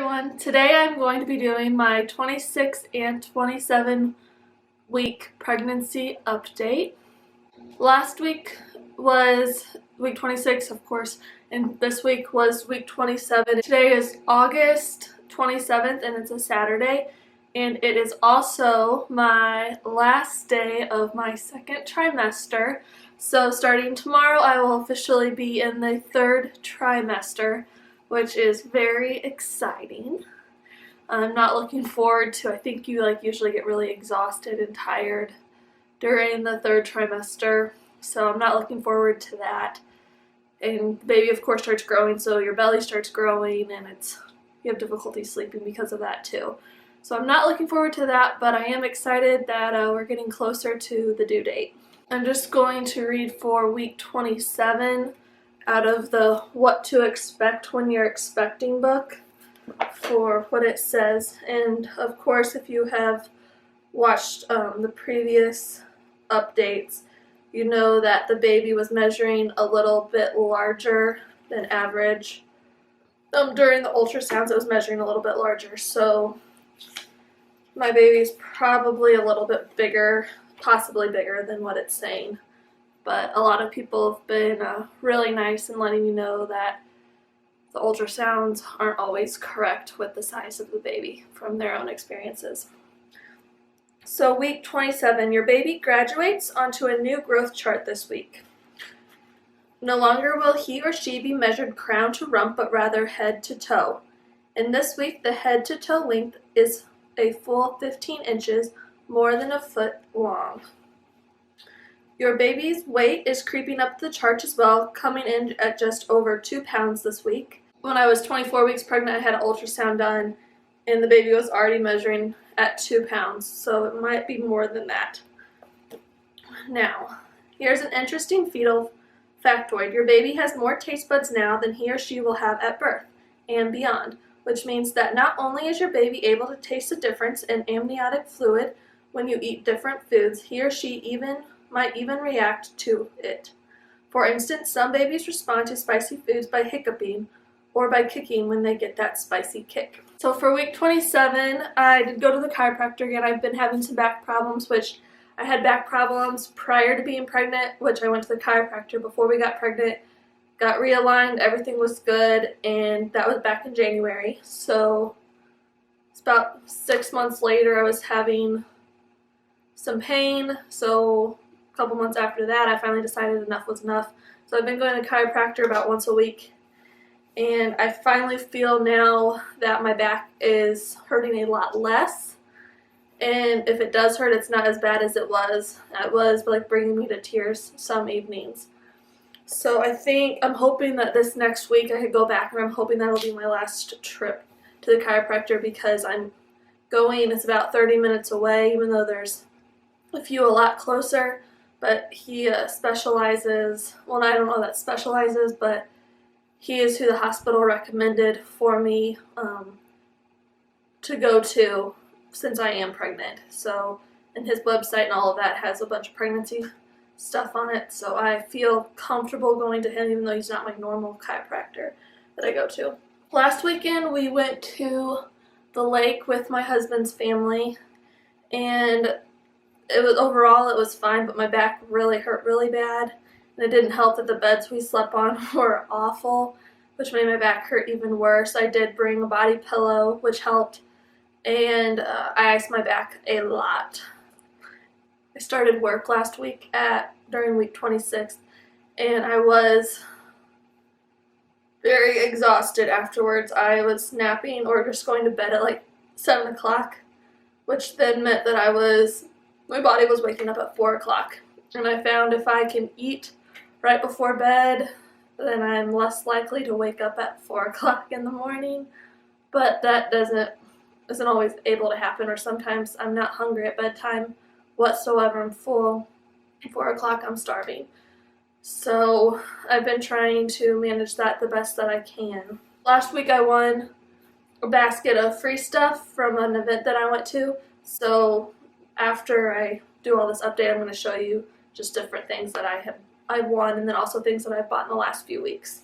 everyone, today I'm going to be doing my 26 and 27 week pregnancy update. Last week was week 26, of course, and this week was week 27. Today is August 27th and it's a Saturday, and it is also my last day of my second trimester. So starting tomorrow I will officially be in the third trimester, which is very exciting. I'm not looking forward to, I think you usually get really exhausted and tired during the third trimester, so I'm not looking forward to that. And the baby of course starts growing, so your belly starts growing and you have difficulty sleeping because of that too. So I'm not looking forward to that, but I am excited that we're getting closer to the due date. I'm just going to read for week 27 out of the What to Expect When You're Expecting book for what it says. And of course, if you have watched the previous updates, you know that the baby was measuring a little bit larger than average. During the ultrasounds, it was measuring a little bit larger, so my baby's probably a little bit bigger, possibly bigger than what it's saying. But a lot of people have been really nice in letting me know that the ultrasounds aren't always correct with the size of the baby from their own experiences. So week 27, your baby graduates onto a new growth chart this week. No longer will he or she be measured crown to rump, but rather head to toe. And this week, the head to toe length is a full 15 inches, more than a foot long. Your baby's weight is creeping up the chart as well, coming in at just over 2 pounds this week. When I was 24 weeks pregnant, I had an ultrasound done, and the baby was already measuring at 2 pounds, so it might be more than that. Now, here's an interesting fetal factoid. Your baby has more taste buds now than he or she will have at birth and beyond, which means that not only is your baby able to taste the difference in amniotic fluid when you eat different foods, he or she might even react to it. For instance, some babies respond to spicy foods by hiccuping or by kicking when they get that spicy kick. So for week 27, I did go to the chiropractor again. I've been having some back problems, which I had back problems prior to being pregnant, which I went to the chiropractor before we got pregnant, got realigned, everything was good, and that was back in January. So it's about 6 months later I was having some pain, so a couple months after that I finally decided enough was enough. So I've been going to chiropractor about once a week, and I finally feel now that my back is hurting a lot less, and if it does hurt, it's not as bad as it was. It was like bringing me to tears some evenings. So I'm hoping that this next week I could go back, and I'm hoping that'll be my last trip to the chiropractor, because I'm going, it's about 30 minutes away, even though there's a few a lot closer, but he specializes, well, I don't know that specializes, but he is who the hospital recommended for me to go to since I am pregnant. So, and his website and all of that has a bunch of pregnancy stuff on it, so I feel comfortable going to him even though he's not my normal chiropractor that I go to. Last weekend we went to the lake with my husband's family, and overall it was fine, but my back really hurt really bad, and it didn't help that the beds we slept on were awful, which made my back hurt even worse. I did bring a body pillow, which helped, and I iced my back a lot. I started work last week during week 26, and I was very exhausted afterwards. I was napping or just going to bed at like 7 o'clock, which then meant that my body was waking up at 4 o'clock. And I found if I can eat right before bed, then I'm less likely to wake up at 4 o'clock in the morning. But that isn't always able to happen, or sometimes I'm not hungry at bedtime whatsoever. I'm full. 4 o'clock I'm starving. So I've been trying to manage that the best that I can. Last week I won a basket of free stuff from an event that I went to. So after I do all this update, I'm going to show you just different things that I've won, and then also things that I've bought in the last few weeks.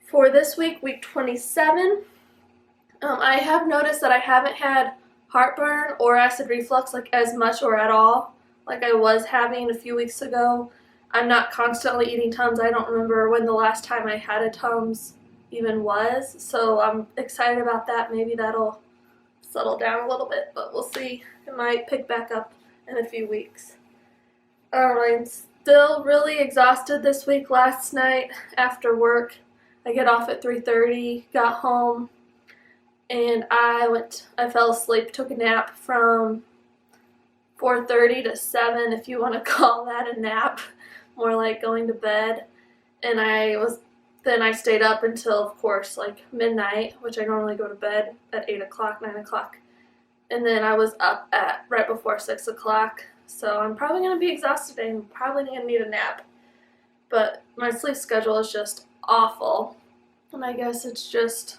For this week, week 27, I have noticed that I haven't had heartburn or acid reflux like as much or at all like I was having a few weeks ago. I'm not constantly eating Tums. I don't remember when the last time I had a Tums even was, so I'm excited about that. Maybe that'll settle down a little bit, but we'll see. It might pick back up in a few weeks. I'm still really exhausted this week. Last night after work, I get off at 3:30, got home, and I fell asleep, took a nap from 4:30 to 7, if you want to call that a nap, more like going to bed. And then I stayed up until, of course, like midnight, which I normally go to bed at 8 o'clock, 9 o'clock. And then I was up at right before 6 o'clock. So I'm probably going to be exhausted today. I'm probably going to need a nap. But my sleep schedule is just awful. And I guess it's just,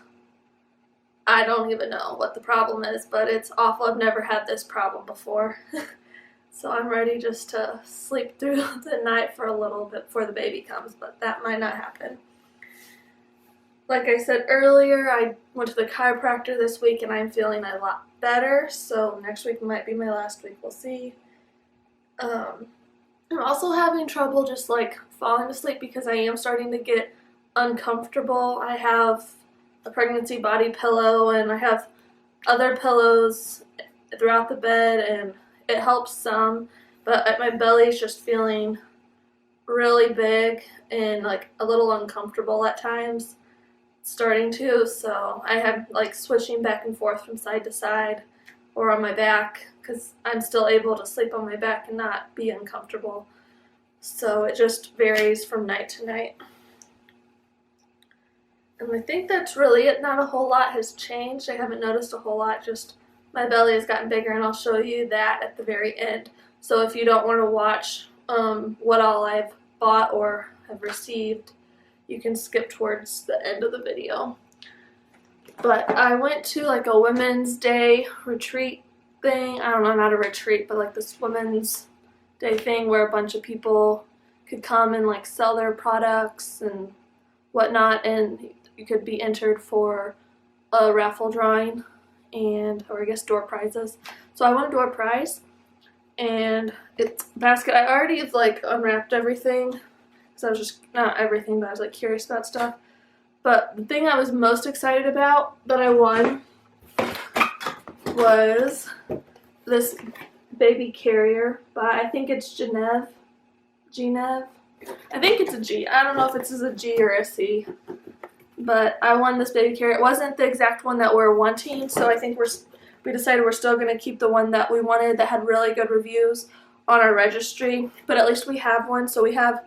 I don't even know what the problem is, but it's awful. I've never had this problem before. So I'm ready just to sleep through the night for a little bit before the baby comes, but that might not happen. Like I said earlier, I went to the chiropractor this week and I'm feeling a lot better, so next week might be my last week. We'll see. I'm also having trouble just like falling asleep because I am starting to get uncomfortable. I have a pregnancy body pillow and I have other pillows throughout the bed, and it helps some, but my belly's just feeling really big and like a little uncomfortable at times, starting to, so I have like switching back and forth from side to side or on my back because I'm still able to sleep on my back and not be uncomfortable. So it just varies from night to night. And I think that's really it. Not a whole lot has changed. I haven't noticed a whole lot, just my belly has gotten bigger, and I'll show you that at the very end. So if you don't want to watch what all I've bought or have received, you can skip towards the end of the video. But I went to like a Women's Day retreat thing. I don't know, not a retreat, but like this Women's Day thing where a bunch of people could come and like sell their products and whatnot, and you could be entered for a raffle drawing or I guess door prizes. So I won a door prize, and it's basket. I already have like unwrapped everything because I was just, not everything, but I was like curious about stuff. But the thing I was most excited about that I won was this baby carrier by, I think it's Genev. I think it's a G. I don't know if it's a G or a C. But I won this baby carrier. It wasn't the exact one that we're wanting, so I think we decided we're still going to keep the one that we wanted that had really good reviews on our registry. But at least we have one, so we have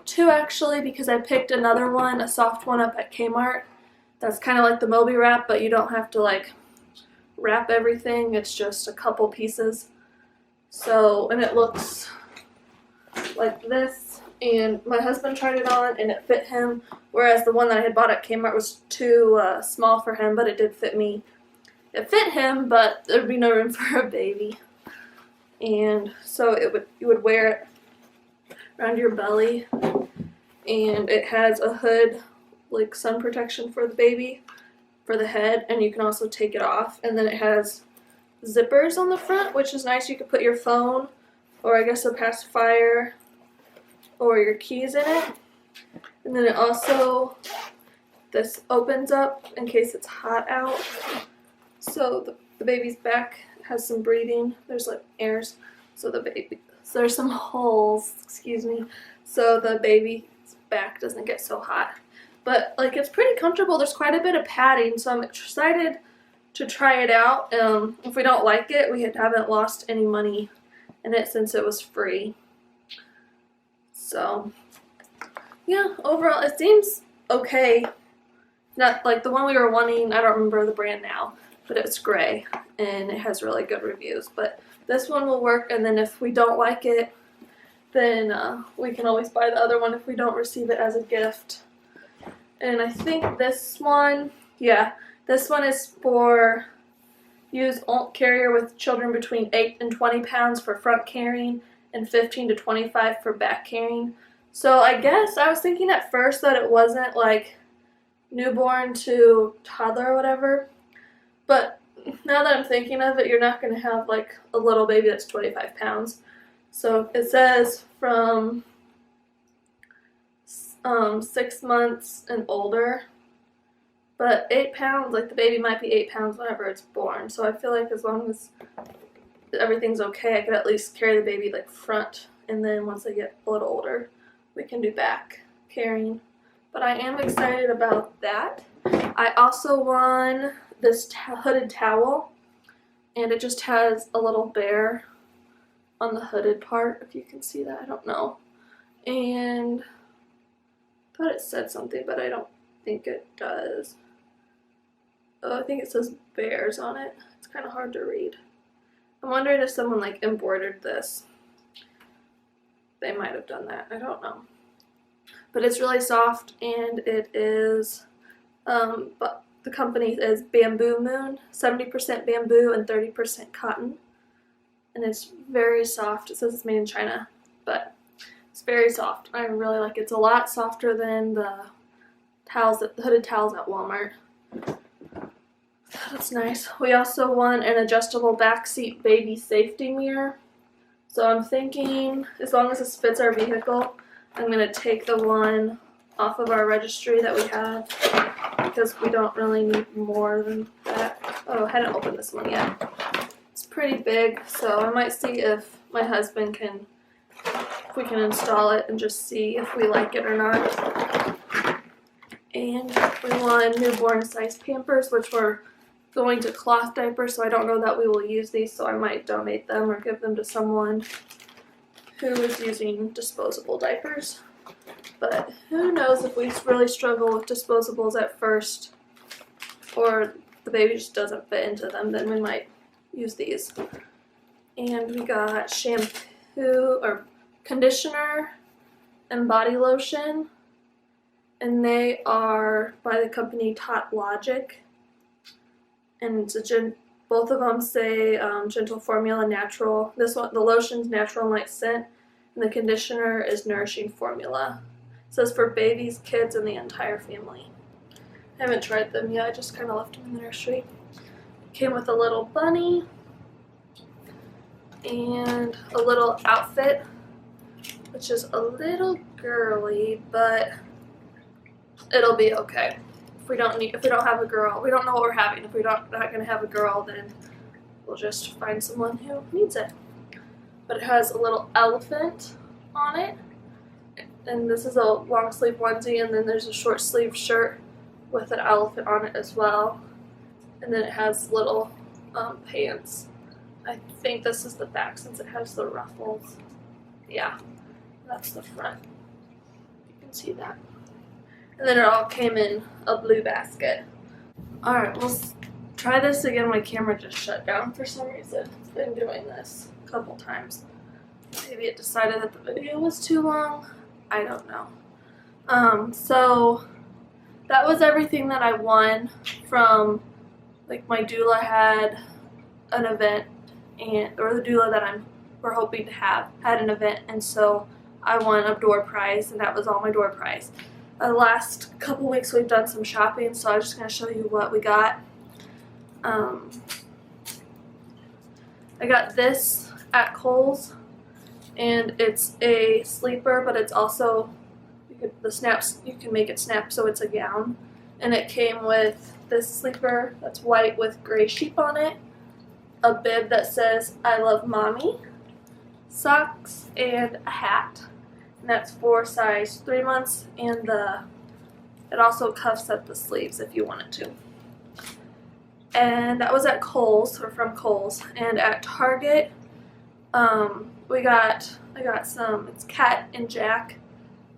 two actually, because I picked another one, a soft one, up at Kmart. That's kind of like the Moby wrap, but you don't have to like wrap everything. It's just a couple pieces. So, and it looks like this. And my husband tried it on and it fit him, whereas the one that I had bought at Kmart was too small for him, but it did fit me. It fit him, but there would be no room for a baby. And so you would wear it around your belly, and it has a hood, like sun protection for the baby, for the head, and you can also take it off. And then it has zippers on the front, which is nice. You could put your phone, or I guess a pacifier, or your keys in it. And then it also, this opens up in case it's hot out. So the baby's back has some breathing. There's like airs. So there's some holes, excuse me, so the baby's back doesn't get so hot. But like it's pretty comfortable. There's quite a bit of padding, so I'm excited to try it out. If we don't like it, we haven't lost any money in it since it was free. So, yeah, overall, it seems okay. Not like the one we were wanting, I don't remember the brand now, but it's gray, and it has really good reviews. But this one will work, and then if we don't like it, then we can always buy the other one if we don't receive it as a gift. And I think this one, yeah, this one is for use carrier with children between 8 and 20 pounds for front carrying, and 15 to 25 for back carrying. So I guess I was thinking at first that it wasn't like newborn to toddler or whatever, But now that I'm thinking of it, you're not going to have like a little baby that's 25 pounds. So it says from 6 months and older, but 8 pounds, like the baby might be 8 pounds whenever it's born. So I feel like as long as everything's okay, I could at least carry the baby like front, and then once they get a little older, we can do back carrying. But I am excited about that. I also won this hooded towel, and it just has a little bear on the hooded part, if you can see that, I don't know. And I thought it said something, but I don't think it does. Oh, I think it says bears on it. It's kind of hard to read. I'm wondering if someone like embroidered this. They might have done that, I don't know. But it's really soft, and it is, but the company is Bamboo Moon, 70% bamboo and 30% cotton. And it's very soft. It says it's made in China, but it's very soft. I really like it. It's a lot softer than the towels, the hooded towels at Walmart. That's nice. We also won an adjustable backseat baby safety mirror. So I'm thinking, as long as this fits our vehicle, I'm going to take the one off of our registry that we have, because we don't really need more than that. Oh, I hadn't opened this one yet. It's pretty big, so I might see if my husband can, if we can install it and just see if we like it or not. And we won newborn size Pampers, which were going to cloth diapers, so I don't know that we will use these, so I might donate them or give them to someone who is using disposable diapers. But who knows, if we really struggle with disposables at first, or the baby just doesn't fit into them, then we might use these. And we got shampoo or conditioner and body lotion, and they are by the company Tot Logic, and it's both of them say gentle formula, natural. This one, the lotion's natural and light scent, and the conditioner is nourishing formula. It says for babies, kids, and the entire family. I haven't tried them yet. I just kind of left them in the nursery. Came with a little bunny and a little outfit, which is a little girly, but it'll be okay. If we don't have a girl, we don't know what we're having. If we're not gonna have a girl, then we'll just find someone who needs it. But it has a little elephant on it, and this is a long sleeve onesie, and then there's a short sleeve shirt with an elephant on it as well. And then it has little pants. I think this is the back since it has the ruffles. Yeah, that's the front. You can see that. And then it all came in a blue basket. Alright, we'll try this again. My camera just shut down for some reason. It's been doing this a couple times. Maybe it decided that the video was too long. I don't know. So that was everything that I won from, like, my doula had an event, or the doula that we're hoping to have had an event, and so I won a door prize, and that was all my door prize. The last couple weeks we've done some shopping, so I'm just going to show you what we got. I got this at Kohl's, and it's a sleeper, but it's also, you can make it snap so it's a gown. And it came with this sleeper that's white with gray sheep on it, a bib that says I love mommy, socks, and a hat. And that's for size 3 months, and it also cuffs at the sleeves if you wanted to. And that was at Kohl's, or from Kohl's. And at Target, I got some, it's Cat and Jack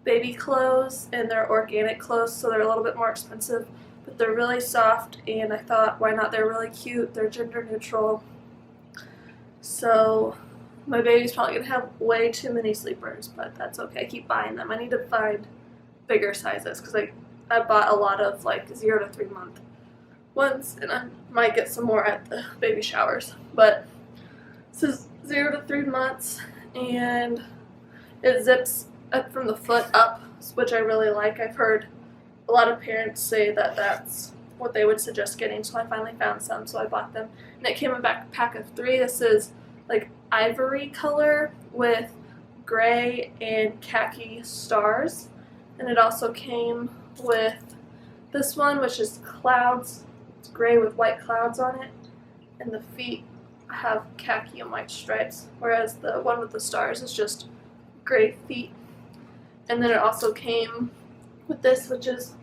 baby clothes, and they're organic clothes, so they're a little bit more expensive, but they're really soft, and I thought, why not? They're really cute, they're gender neutral. So my baby's probably going to have way too many sleepers, but that's okay. I keep buying them. I need to find bigger sizes, because I bought a lot of like 0 to 3 month ones, and I might get some more at the baby showers. But this is 0 to 3 months, and it zips up from the foot up, which I really like. I've heard a lot of parents say that that's what they would suggest getting, so I finally found some, so I bought them. And it came in a pack of 3. This is like ivory color with gray and khaki stars. And it also came with this one, which is clouds. It's gray with white clouds on it. And the feet have khaki and white stripes, whereas the one with the stars is just gray feet. And then it also came with this, which is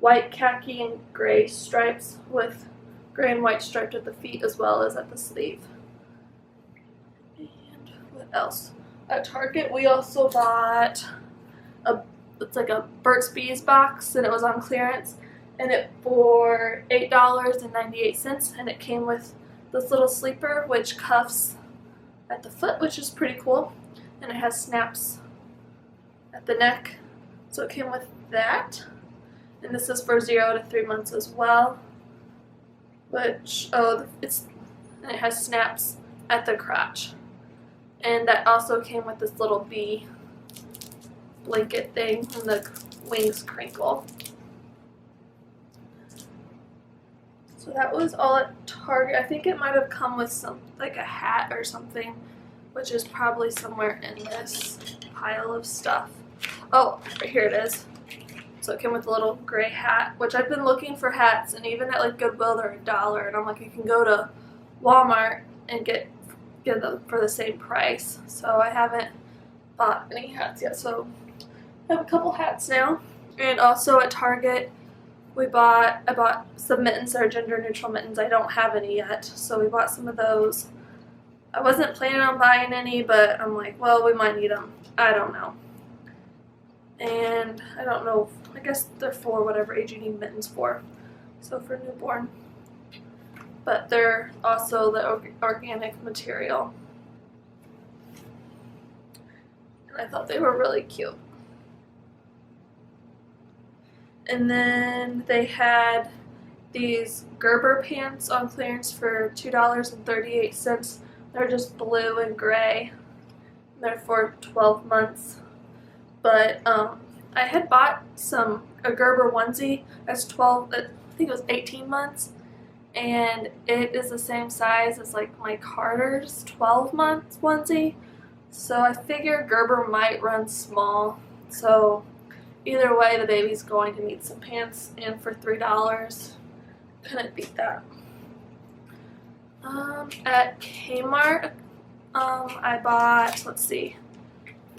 white, khaki, and gray stripes with gray and white striped at the feet as well as at the sleeve. And what else? At Target, we also bought it's like a Burt's Bees box, and it was on clearance, and it for $8.98, and it came with this little sleeper which cuffs at the foot, which is pretty cool, and it has snaps at the neck, so it came with that. And this is for 0 to 3 months as well, which and it has snaps at the crotch, and that also came with this little bee blanket thing, and the wings crinkle. So that was all at Target. I think it might have come with some, like a hat or something, which is probably somewhere in this pile of stuff. Oh, right here it is. So it came with a little gray hat, which I've been looking for hats, and even at like Goodwill they're $1, and I'm like, you can go to Walmart and get them for the same price. So I haven't bought any hats yet, so I have a couple hats now. And also at Target, I bought some mittens that are gender neutral mittens. I don't have any yet, so we bought some of those. I wasn't planning on buying any, but I'm like, well, we might need them. I don't know. And I don't know, I guess they're for whatever age you need mittens for. So for newborn. But they're also the organic material. And I thought they were really cute. And then they had these Gerber pants on clearance for $2.38. They're just blue and gray. They're for 12 months. But I had bought a Gerber onesie that's I think it was 18 months. And it is the same size as like my Carter's 12 months onesie. So I figure Gerber might run small. So either way, the baby's going to need some pants, and for $3, couldn't beat that. At Kmart, I bought, let's see,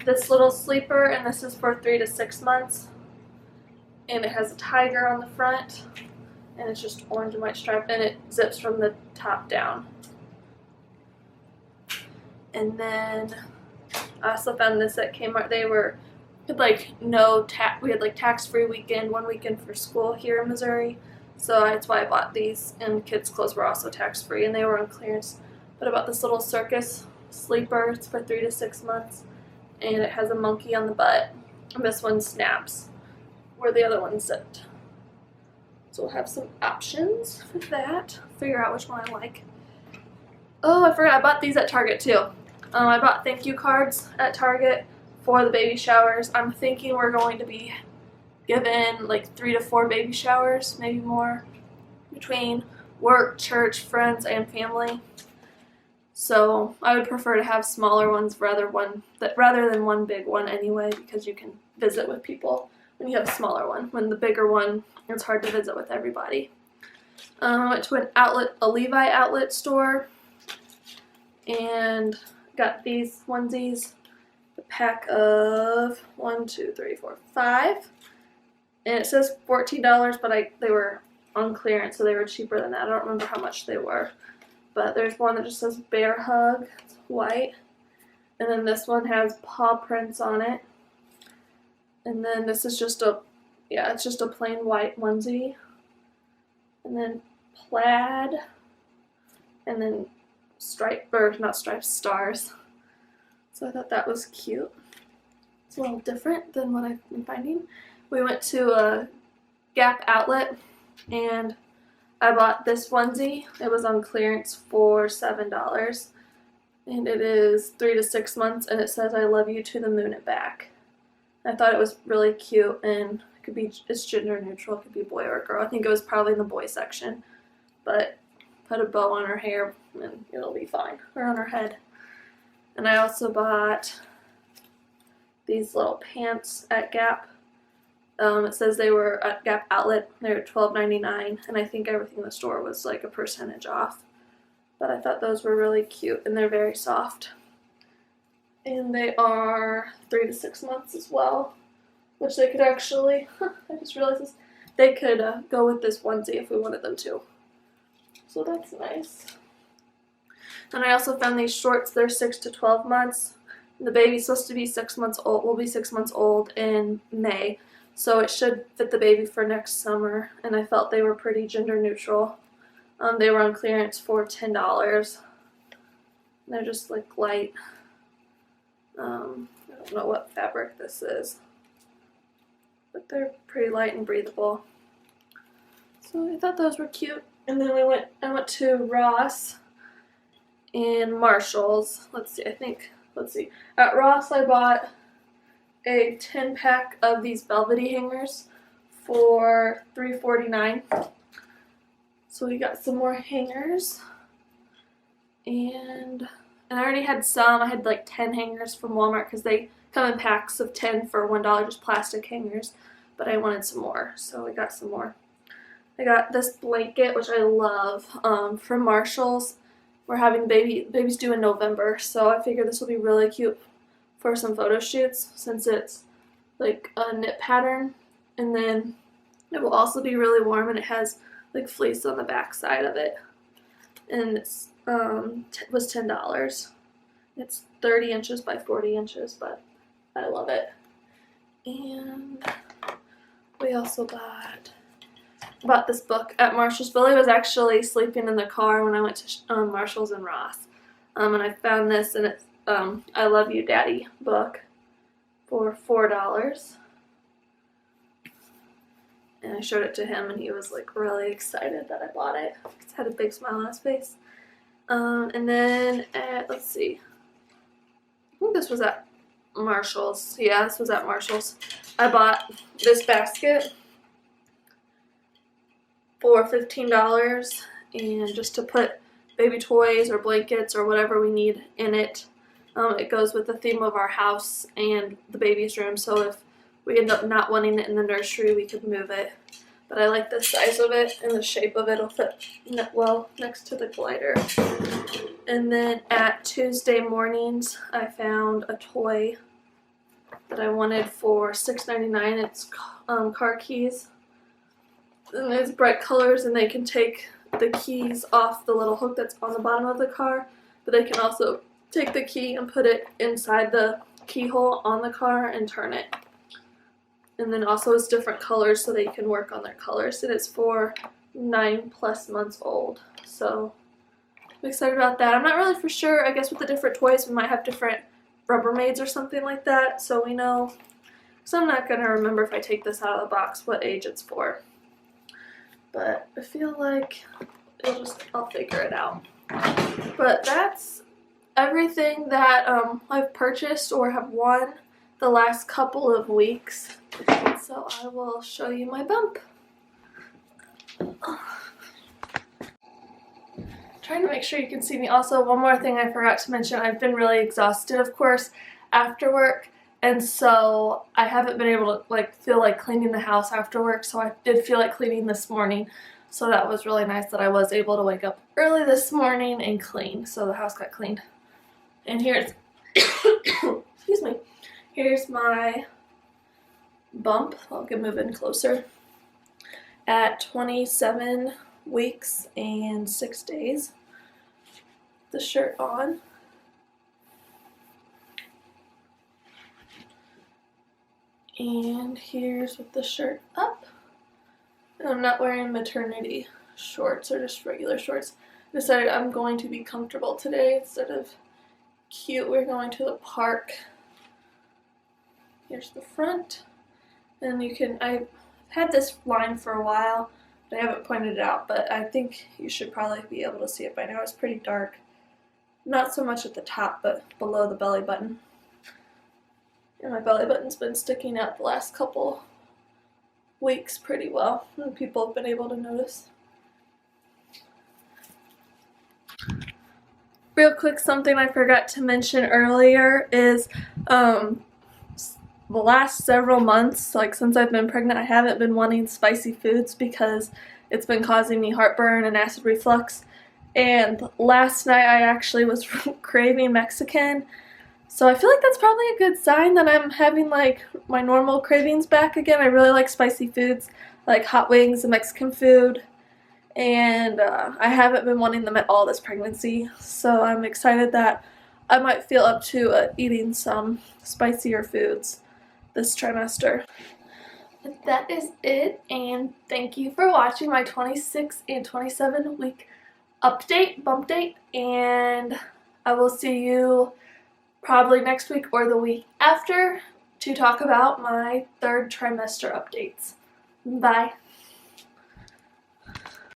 this little sleeper, and this is for 3 to 6 months, and it has a tiger on the front, and it's just orange and white striped, and it zips from the top down. And then I also found this at Kmart. We had like tax-free weekend, 1 weekend for school here in Missouri, so that's why I bought these. And kids' clothes were also tax-free, and they were on clearance. But I bought this little circus sleeper. It's for 3 to 6 months, and it has a monkey on the butt. And this one snaps where the other one zipped. So we'll have some options for that. Figure out which one I like. Oh, I forgot, I bought these at Target too. I bought thank you cards at Target for the baby showers. I'm thinking we're going to be given like 3 to 4 baby showers, maybe more, between work, church, friends, and family. So I would prefer to have smaller ones rather than one big one anyway, because you can visit with people when you have a smaller one. When the bigger one, it's hard to visit with everybody. I went to a Levi outlet store and got these onesies. A pack of 1, 2, 3, 4, 5, and it says $14, but they were on clearance, so they were cheaper than that. I don't remember how much they were, but there's one that just says Bear Hug. It's white, and then this one has paw prints on it, and then this is just it's just a plain white onesie, and then plaid, and then stars. So I thought that was cute. It's a little different than what I've been finding. We went to a Gap outlet, and I bought this onesie. It was on clearance for $7, and it is 3 to 6 months, and it says I love you to the moon and back. I thought it was really cute and it's gender neutral. It could be boy or girl. I think it was probably in the boy section, but put a bow on her hair and it'll be fine, or on her head. And I also bought these little pants at Gap. It says they were at Gap Outlet. They were $12.99, and I think everything in the store was like a percentage off. But I thought those were really cute, and they're very soft. And they are 3 to 6 months as well, which they could actually, I just realized this, they could go with this onesie if we wanted them to. So that's nice. And I also found these shorts. They're 6 to 12 months. The baby's supposed to be 6 months old. Will be 6 months old in May, so it should fit the baby for next summer. And I felt they were pretty gender neutral. They were on clearance for $10. They're just like light. I don't know what fabric this is, but they're pretty light and breathable. So I thought those were cute. And then I went to Ross and Marshall's. Let's see. At Ross I bought a 10-pack of these velvety hangers for $3.49. So we got some more hangers. And I already had some. I had like 10 hangers from Walmart because they come in packs of 10 for $1, just plastic hangers. But I wanted some more, so we got some more. I got this blanket, which I love, from Marshall's. We're having babies due in November, so I figured this will be really cute for some photo shoots since it's like a knit pattern. And then it will also be really warm, and it has like fleece on the back side of it. And it's was $10. It's 30 inches by 40 inches, but I love it. And we also bought this book at Marshall's. Billy was actually sleeping in the car when I went to Marshall's and Ross. And I found this, and it's I Love You Daddy book for $4. And I showed it to him, and he was like really excited that I bought it. He had a big smile on his face. And then let's see. I think this was at Marshall's. Yeah, this was at Marshall's. I bought this basket for $15, and just to put baby toys or blankets or whatever we need in it. It goes with the theme of our house and the baby's room, so if we end up not wanting it in the nursery, we could move it. But I like the size of it and the shape of it. It'll fit well next to the glider. And then at Tuesday mornings, I found a toy that I wanted for $6.99. It's car keys. And it's bright colors, and they can take the keys off the little hook that's on the bottom of the car, but they can also take the key and put it inside the keyhole on the car and turn it. And then also it's different colors so they can work on their colors, and it's for 9+ months old. So I'm excited about that. I'm not really for sure. I guess with the different toys we might have different Rubbermaids or something like that, so we know. So I'm not going to remember if I take this out of the box what age it's for. But I feel like I'll figure it out. But that's everything that I've purchased or have won the last couple of weeks. So I will show you my bump. Trying to make sure you can see me. Also, one more thing I forgot to mention. I've been really exhausted, of course, after work. And so I haven't been able to feel like cleaning the house after work, so I did feel like cleaning this morning. So that was really nice that I was able to wake up early this morning and clean. So the house got cleaned. And here's, excuse me, here's my bump. I'll move in closer. At 27 weeks and 6 days. The shirt on. And here's with the shirt up. And I'm not wearing maternity shorts or just regular shorts. I decided I'm going to be comfortable today instead of cute. We're going to the park. Here's the front. And I've had this line for a while, but I haven't pointed it out, but I think you should probably be able to see it by now. It's pretty dark. Not so much at the top, but below the belly button. And my belly button's been sticking out the last couple weeks pretty well, and people have been able to notice. Real quick, something I forgot to mention earlier is the last several months, like since I've been pregnant, I haven't been wanting spicy foods because it's been causing me heartburn and acid reflux. And last night I actually was craving Mexican. So I feel like that's probably a good sign that I'm having like my normal cravings back again. I really like spicy foods, like hot wings and Mexican food. And I haven't been wanting them at all this pregnancy, so I'm excited that I might feel up to eating some spicier foods this trimester. But that is it, and thank you for watching my 26 and 27 week update, bump date, and I will see you probably next week or the week after to talk about my third trimester updates. Bye.